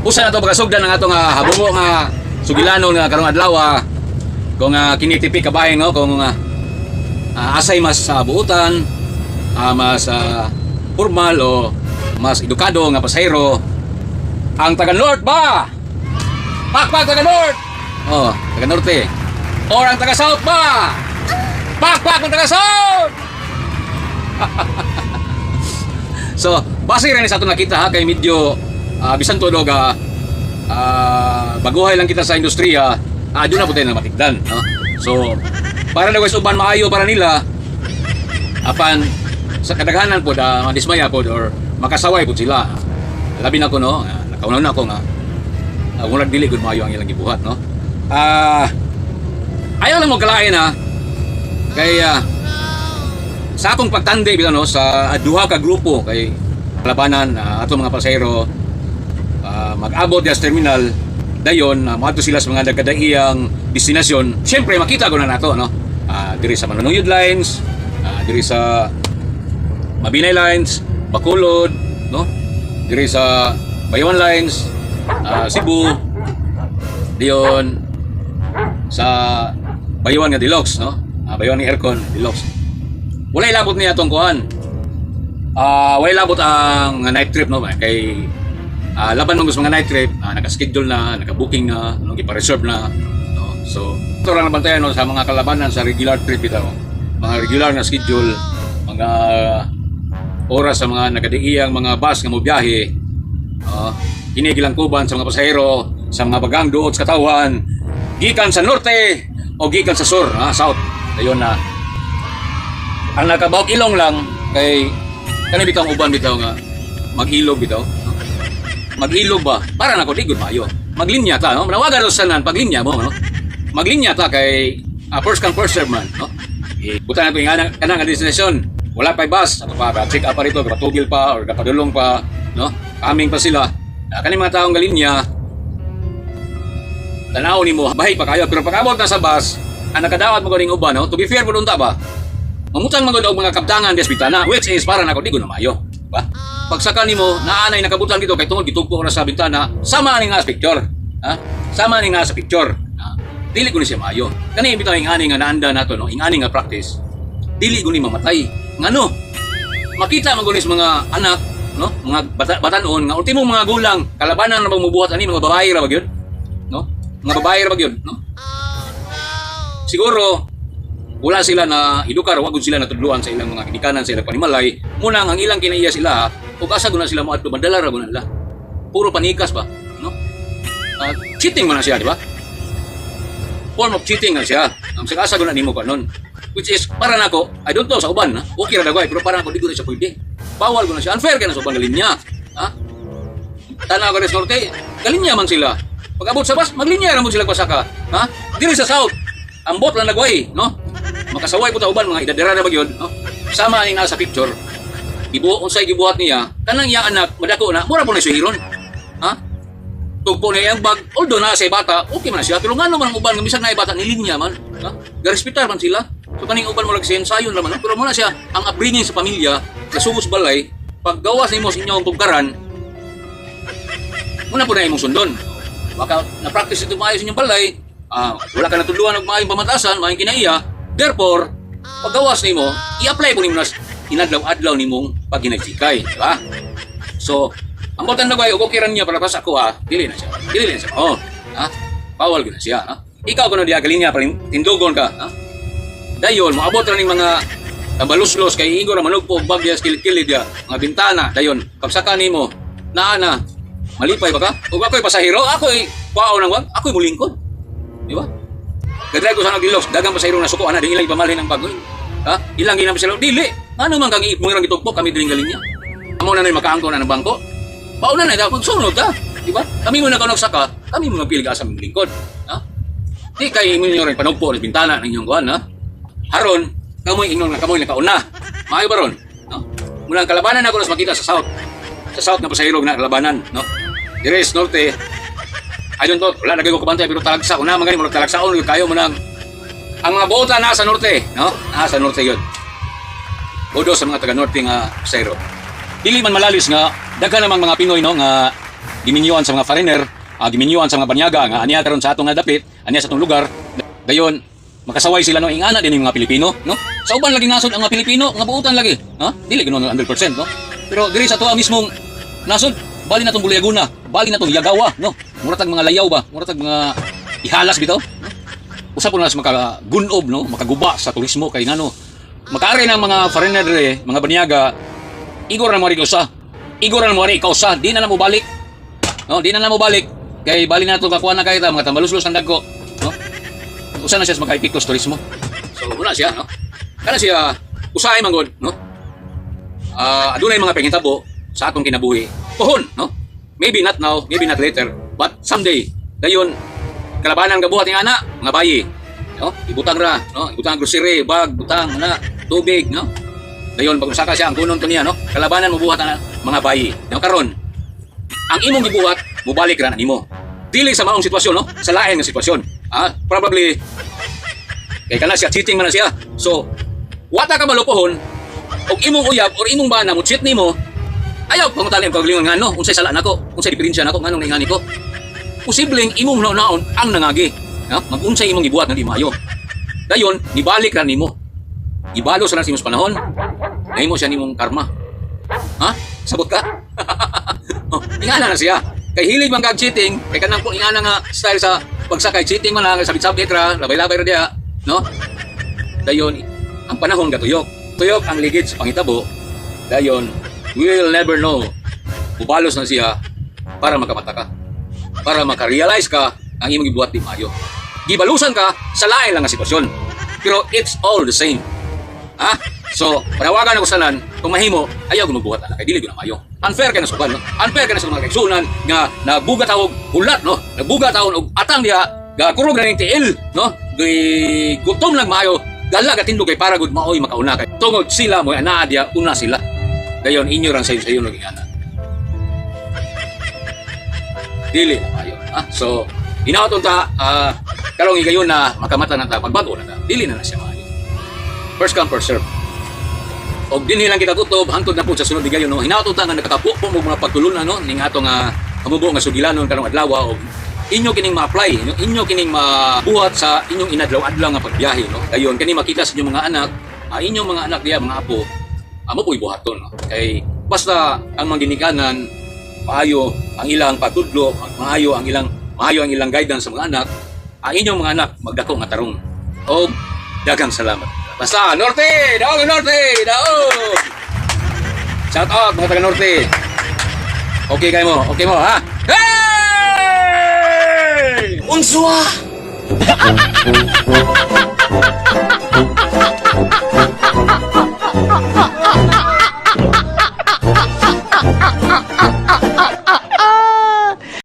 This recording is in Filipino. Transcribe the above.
Usa na to pagkasugdan ng atong habubo nga sugilanon nga karong adlaw kung kinitipi kabahin no kung asay mas buutan mas formal o mas edukado nga pasahero ang taga North ba? Pakpak taga North. Oh, taga Norte. Or ang taga South ba? Pakpak ang taga South. So, base rin sa ato nakita kay medyo bisan todo baguhay lang kita sa industriya, doon na po tayo na matigdan. No? So, para na guys uban maayo para nila, apan sa kadaghanan po madismaya po or makasaway po sila. Labi na ko no, nakaunaw na ako nga kung nagdili gud maayo ang ilang gibuhat no. Ayaw lang mo kalain kay sa akong pagtandi bitaw no sa duha ka grupo kay labanan ato mga pasahero mag-abot sa terminal dayon maadto sila sa mga nagkadaiyang destinasyon. Syempre makita ko na nato no diri sa Manunuyod Lines, diri sa Mabinay Lines, Bacolod no, diri sa Bayawan Lines, Cebu, diyon sa Bayawan nga Deluxe no, Bayawan ni Aircon Deluxe. Walay labot niya atong kuan. Walay labot ang night trip no kay laban ng mga night trip, naka-schedule na, naka-booking na, no, ipa-reserve na. No? So, ito lang nabantayan no, sa mga kalabanan sa regular trip ito. Mga regular na schedule, mga oras sa mga nagadiiyang mga bus nga mo biyahe, kinigilang kuban sa mga pasahero, sa mga bagang duot sa katawan, gikan sa norte o gikan sa sur, south. Ayun na. Ang nakabawag ilong lang kay kanang bitang uban bitaw nga mag-ilog bitaw. Mag-ilog ba? Para na ko di gud maayo. Maglinya ta, no? Manawagan sa sanan paglinya mo, no? Maglinya ta kay first come first serve man, no? Buta na ko yung kanang destination. Wala pa bus, ato pa check up pa rito, kapatugil pa or kapadulong pa, no? Kaming pa sila. Kani mga taong galinya tanaw nimo bahay pa kayo pero pag-abot na sa bus, ang nakadawat mo ning uban, no? To be fair pud unta ba? Mamutang magud og mga kaptangan des bitana, which is para na ko di gud maayo, ba? Pagsaka nimo naanay nakabutan dito kay tungod gitugpo ko na sa bintana, sama ni nga sa picture. Sama ni nga sa picture. Dili ko ni siya maayo. Kani bitaw ingani nga naanda nato no, ingani nga practice. Dili ko ni mamatay. Ngano? Makita man gunis mga anak, no? Mga batanon nga ultimo mga gulang, kalabanan na magmubuhat ani mga babae ra ba gyud? No? Mga babae ra ba gyud, no? Siguro wala sila na edukar, wag sila natudluan sa ilang mga kinikanan sa ilang panimalay. Muna ang ilang kinaiya sila, ug asa guna sila mo adto madala ra guna nila. Puro panikas ba, no? Cheating man na siya, di ba? Form of cheating na siya. Ang asa guna nimo kanon. Which is para nako, I don't know sa uban, okay ra dagway, pero para nako di gud siya pwede. Bawal guna siya. Unfair kay na sa uban galinya. Tanaw ka sa norte, galinya man sila. Pag-abot sa bus, maglinya ra mo sila pasaka. Dili sa south. Ambot lang nagway, no? Makasaway po ta uban mga idadera na ba yun, no? Sama ni nasa picture. Unsay gibuhat niya, kanang iyang anak madako na, mura po na suhiron. Tugpo niya ang bag, although na sa bata, okay man siya, pero ngano man ang uban, bisag na bata nilinya man, garespetar man sila. So kaning uban mo nagsensayon naman, pero muna siya ang upbringing sa pamilya, kasugos balay, pag gawas nimo sa inyong tugkaran, muna po na imong sundon. Baka na-practice ito maayo sa inyong balay, wala ka natuluan ng maayong pamatasan, maayong kinaiya. Therefore, paggawas nimo, i-apply po nimo na inadlaw-adlaw nimong paghinagsikay, di ba? So, ang botan na kayo, okay ran niya para sa ako, dili na siya. Dili na siya. Bawal gina siya, Ikaw kuno diya galing niya, tindugon ka, Dayon, maabot ra ning mga baluslos kay igo ra manugpo og bagya sa kilid-kilid ya, mga bintana, dayon, pagsaka nimo, naa malipay ba ka? Ug ako'y pasahero, ako'y kuaw nang wag, ako'y mulingkod. Di ba? Gadray ko sa nagdilos, dagang pasahero na suko, di ilang ipamalhin ang bagoy. Ilang ginam sila, dili. Ano man kang iipong itugpok, kami din galing niya. Amo na na makaangko na ng bangko. Pauna na, dapat sunod di ba? Kami mo na nagsaka, kami mo magpilig asa ng lingkod. Di kay mo nyo rin panugpo, ng bintana ng inyong kuhan, Haron, kamoy inyong nakamoy na kauna. Maayo ba ron? Mula ang kalabanan ako nas makita sa south. Sa south na pasahero na kalabanan, Dires, norte, I don't know, wala nagay ko kabantay pero talagsa una magani mo talagsaon kayo mo nang ang mga bota nasa norte, Nasa norte 'yon. Bodo sa mga taga norte nga pasahero. Dili man malalis nga daghan namang mga Pinoy nga giminyuan sa mga foreigner, giminyuan sa mga banyaga nga aniya karon sa atong nga dapit, aniya sa atong lugar. Dayon makasaway sila no ingana din yung mga Pilipino, no? Sa uban lagi nasod ang mga Pilipino, nga buutan lagi, ha? Dili ginoon 100%, no? Pero diri sa tuwa mismong nasod, bali na tong Bulayaguna, bali na tong Yagawa, no? Muratag mga layaw ba? Muratag mga ihalas bitaw, no? Usa po na sa makagunob, no? Makaguba sa turismo kay ngano. Makaari ng mga foreigner dire, mga banyaga, igor na mo rin kausa. Igor na mo rin kausa, di na mo balik. No, di na mo balik. Kay bali na to kakuha na kay ta mga tambaluslos ng dagko, no? Usa na siya sa makaipikos turismo. So una siya, no? Kana siya usahay man gud, no? Adunay mga panghitabo sa atong kinabuhi. Pohon, no? Maybe not now, maybe not later, but someday. Dayon kalabanan gabuhat ng ana, mga bayi. No? Ibutang ra, no? Ibutang grocery, bag, butang, na, tubig, no? Dayon pag usaka siya ang kunon to niya, no? Kalabanan mo buhat ang mga bayi. No karon, ang imong gibuhat, mubalik ra na nimo. Dili sa maong sitwasyon, no? Sa lain nga sitwasyon. Probably kay kana siya cheating man na siya. So, wata ka malupohon og imong uyab or imong bana mo cheat nimo. Ayaw pangutali ang paglingon nga no, unsay sala nako, unsay diferensya nako nganong ingani ko. Posibleng imong naon ang nangagi. Ha? Mag-unsay imong gibuhat nga di maayo. Dayon, nibalik ra nimo. Ibalo sa nang panahon. Nahimo siya nimong karma. Ha? Sabot ka? Ingana na siya. Kay hilig man kag cheating, kay kanang ingana nga style sa pagsakay cheating man lang sabit-sabit ra, labay-labay ra diha, no? Dayon ang panahon gatuyok. Tuyok ang ligid sa panghitabo. Dayon we will never know. Bubalos na siya para makamata ka. Para maka-realize ka ang imong gibuhat di maayo. Gibalusan ka sa lain lang nga sitwasyon. Pero it's all the same. Ha? So, panawagan ako sanan, kung mahimo, ayaw gumubuhat na kay dili gyud na maayo. Unfair ka na sa uban, no? Unfair ka na sa mga kaigsunan nga nagbugat og hulat, no? Nagbugat og atang diha, gakurog na ning tiil, no? Gutom lang maayo, gala gatindog kay para gud maoy makauna kay tungod sila mo anaa diha una sila. Dayon inyo ran sa iyo naging ana. Dili na maayo, ha? So, inaoton ta karong igayon na makamata na ta pagbago na ta. Dili na siya maayo. First come first serve. Og dinhi lang kita tutob hangtod na po sa sunod digayon no. Hinaot ta nga nakatapo po mga pagtulunan no ning ato nga kamubo nga sugilanon karong adlaw og inyo kining ma-apply, inyo kining mabuhat sa inyong inadlaw-adlaw nga pagbiyahe no. Dayon kani makita sa inyong mga anak, inyong mga anak diya mga apo, amo po'y buhaton no. Kay basta ang mga ginikanan maayo ang ilang patudlo, maayo ang ilang guidance sa mga anak, ang inyong mga anak magdako nga tarong. Og daghang salamat. Basta, Norte! Daog Norte! Daog! Shout out mga taga Norte. Okay kayo mo? Okay mo, ha? Hey! Unswa!